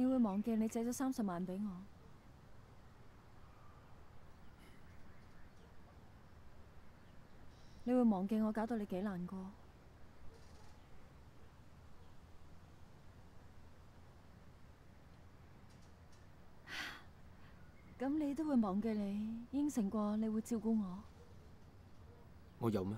你會忘記你借咗30萬俾我？你會忘記我搞到你幾難過？咁你都會忘記你應承過你會照顧我？我有咩？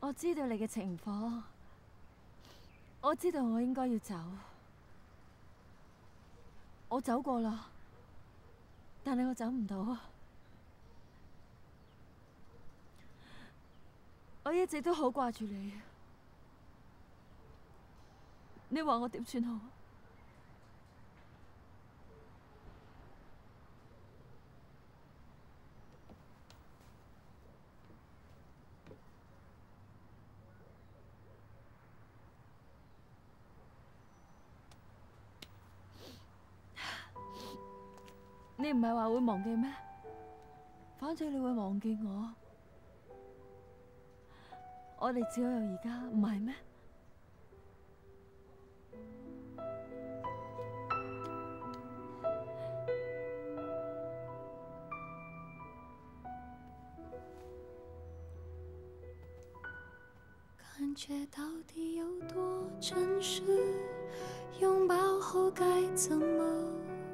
我知道你嘅情況，我知道我應該要走，我走過啦，但係我走唔到啊！我一直都好掛住你，你話我點算好？你唔係話會忘記咩？反正你會忘記我哋只有而家，唔係咩？感覺到底有多真實？擁抱後該怎麼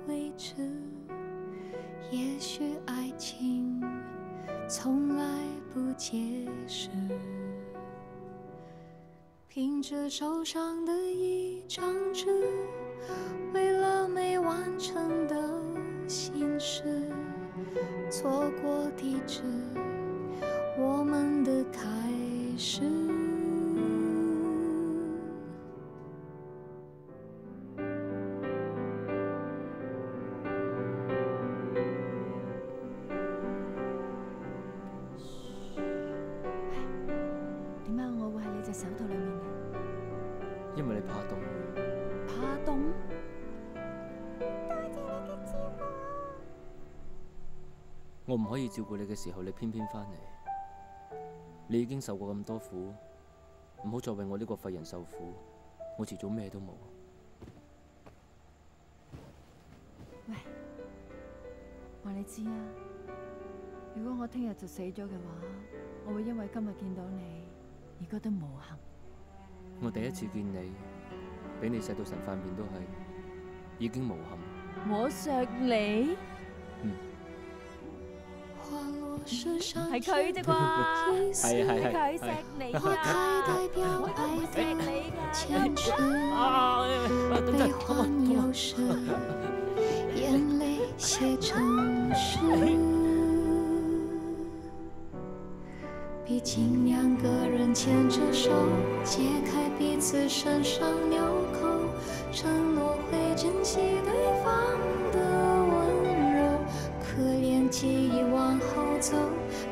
維持？也許愛情從來不解釋，憑着手上的一張紙，為了沒完成的心事，錯過地址，我們的開始。手套裏面嘅，因為你怕凍。怕凍？多謝你嘅照顧。我唔可以照顧你嘅時候，你偏偏返嚟。你已經受過咁多苦，唔好再為我呢個廢人受苦。我遲早咩都冇。喂，話你知啊，如果我聽日就死咗嘅話，我會因為今日見到你而覺得無幸。我第一次見你，俾你錫到成塊面都係，已經無幸。我錫你？係佢啫啩？係佢錫你啊！我唔錫你㗎。悲歡有時，眼淚寫成詩。畢竟兩個人牽着手，揭開彼此身上紐扣，承諾會珍惜對方的溫柔。可憐記憶往後走，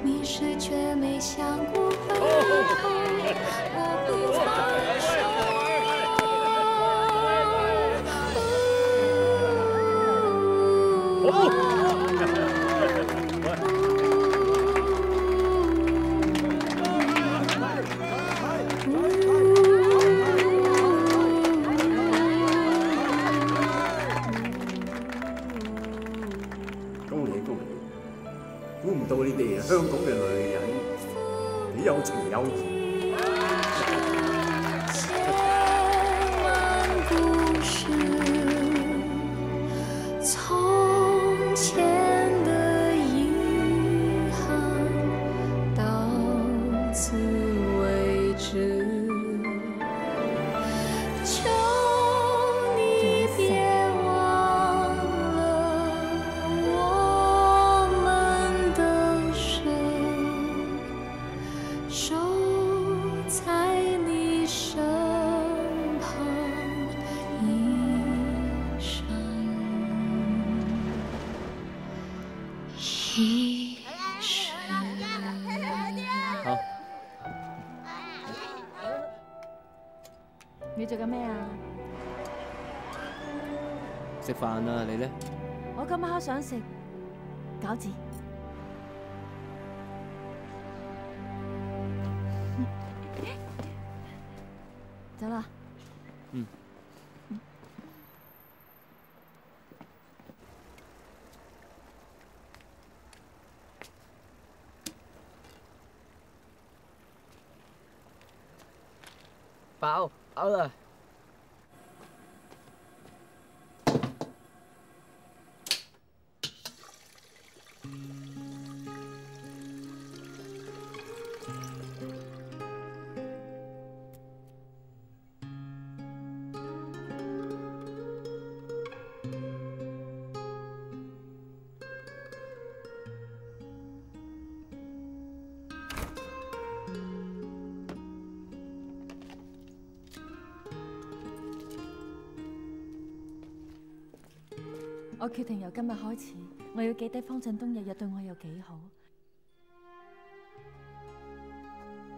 迷失卻沒想過回頭，我不放手。估唔到你哋香港嘅女人幾有情有義。從前的遺憾到此為止。你做緊咩啊？食飯啊，你呢？我今晚黑想食餃子。走啦。嗯。飽啦。我決定由今日開始，我要記低方振東日日對我有幾好。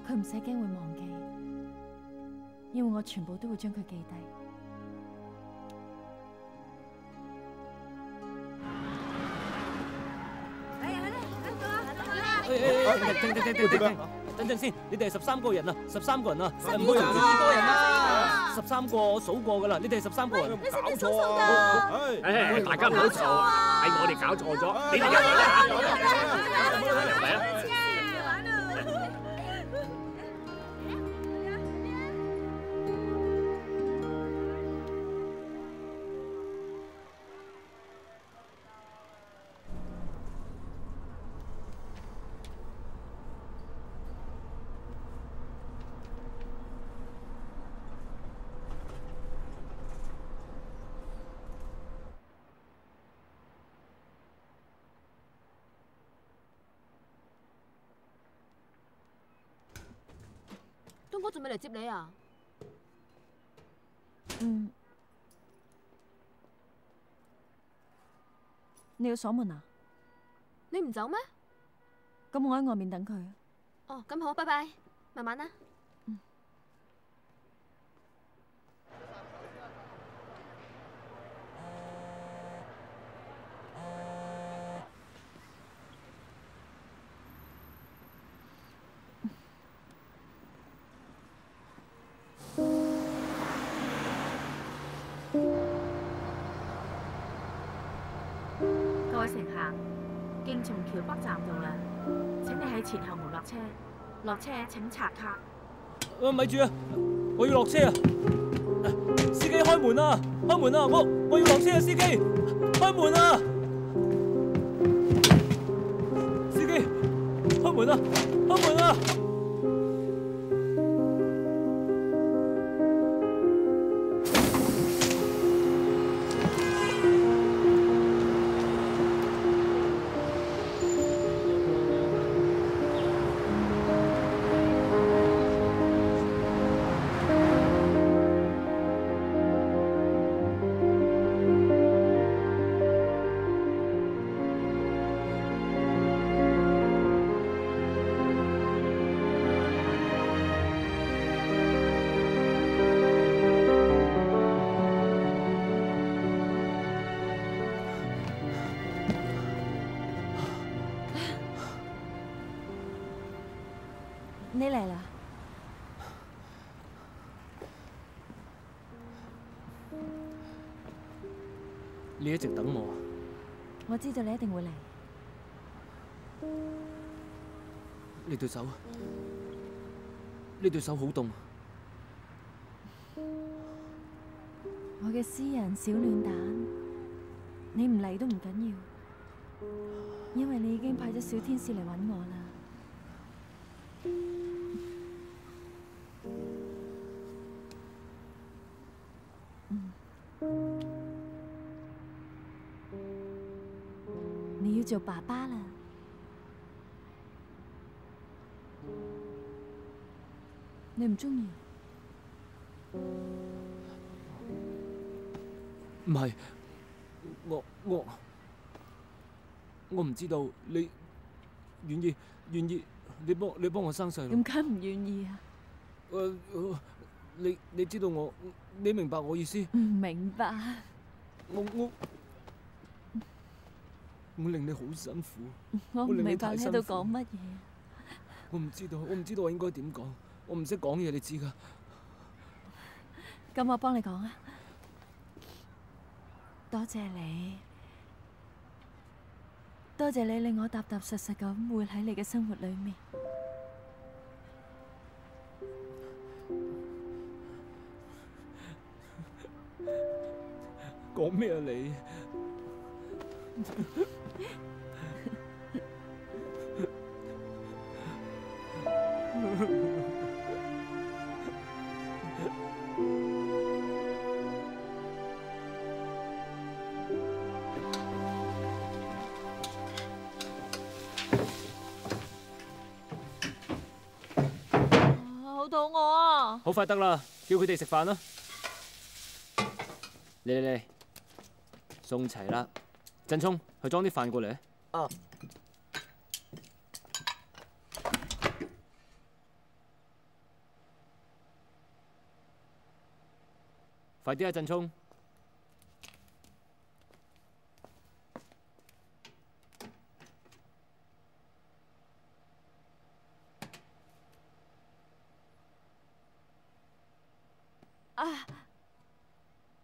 佢唔使驚會忘記，因為我全部都會將佢記低。停！等陣先，你哋係13個人啊，13個人啊，唔好12個人啊，13個我數過㗎啦，你哋係13個人，搞錯啊！大家唔好嘈啊，係我哋搞錯咗，你哋一齊啦，嚟啊！東哥仲未嚟接你啊？你要鎖門啊？你唔走咩？咁我喺外面等佢。哦，咁好，拜拜，慢慢啦。各位乘客，敬從橋北站到啦，請你喺前後門落車，落車請刷卡。咪住啊！我要落車啊！司機開門啊！開門啊！我要落車啊！司機開門啊！司機開門啊！開門啊！你嚟啦！你一直等我。我知道你一定會嚟。你對手好凍。我嘅私人小暖蛋，你唔嚟都唔緊要，因為你已經派咗小天使嚟搵我啦。你要做爸爸啦。你唔中意？唔係，我唔知道你願意，你幫我生細路。點解唔願意啊？你知道你明白我意思？唔明白。我令你好辛苦。我唔明白你喺度講乜嘢。我唔知道我應該點講，我唔識講嘢，你知㗎。咁我幫你講啊。多謝你，多謝你令我踏踏實實咁活喺你嘅生活裏面。講咩啊你？好肚餓啊！好快得啦，叫佢哋食飯啦。嚟，餸齊啦。振聰，去裝啲飯過嚟。啊！快啲啊，振聰！啊！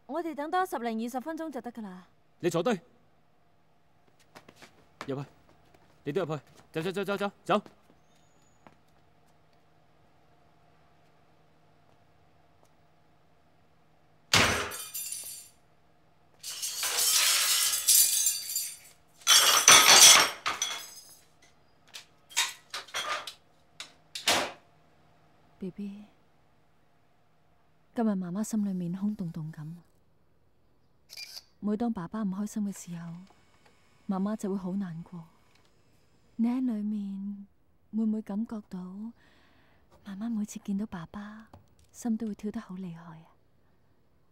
我哋等多10零20分鐘就得噶啦。你坐低，入去，你都入去，走。BB， 今日媽媽心裏面空洞洞咁。每當爸爸唔開心嘅時候，媽媽就會好難過。你喺裏面會唔會感覺到媽媽每次見到爸爸，心都會跳得好厲害啊？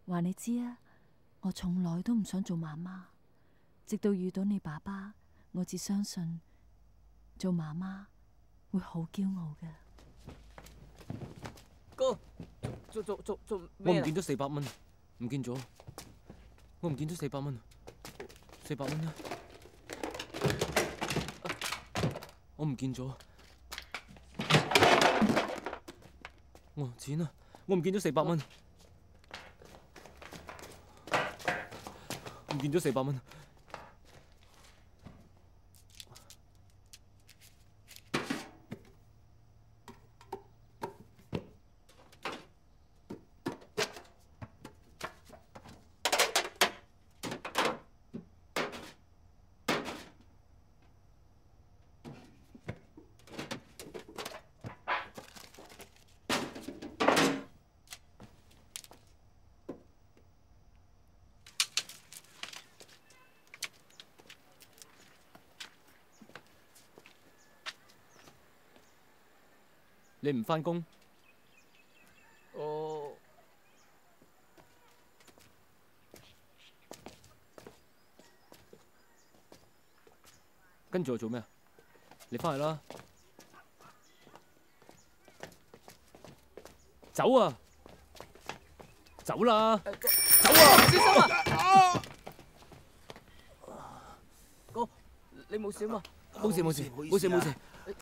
話你知啊，我從來都唔想做媽媽，直到遇到你爸爸，我至相信做媽媽會好驕傲嘅。哥，做咩啊？我唔見咗400蚊，唔見咗。我唔見咗400蚊，400蚊啊！我唔見咗。錢啊！我唔見咗400蚊，唔見咗400蚊。你唔返工？跟住我做咩啊？你返去啦！走啊！走啦！走啊！小心啊！哥，你冇事嘛？冇事。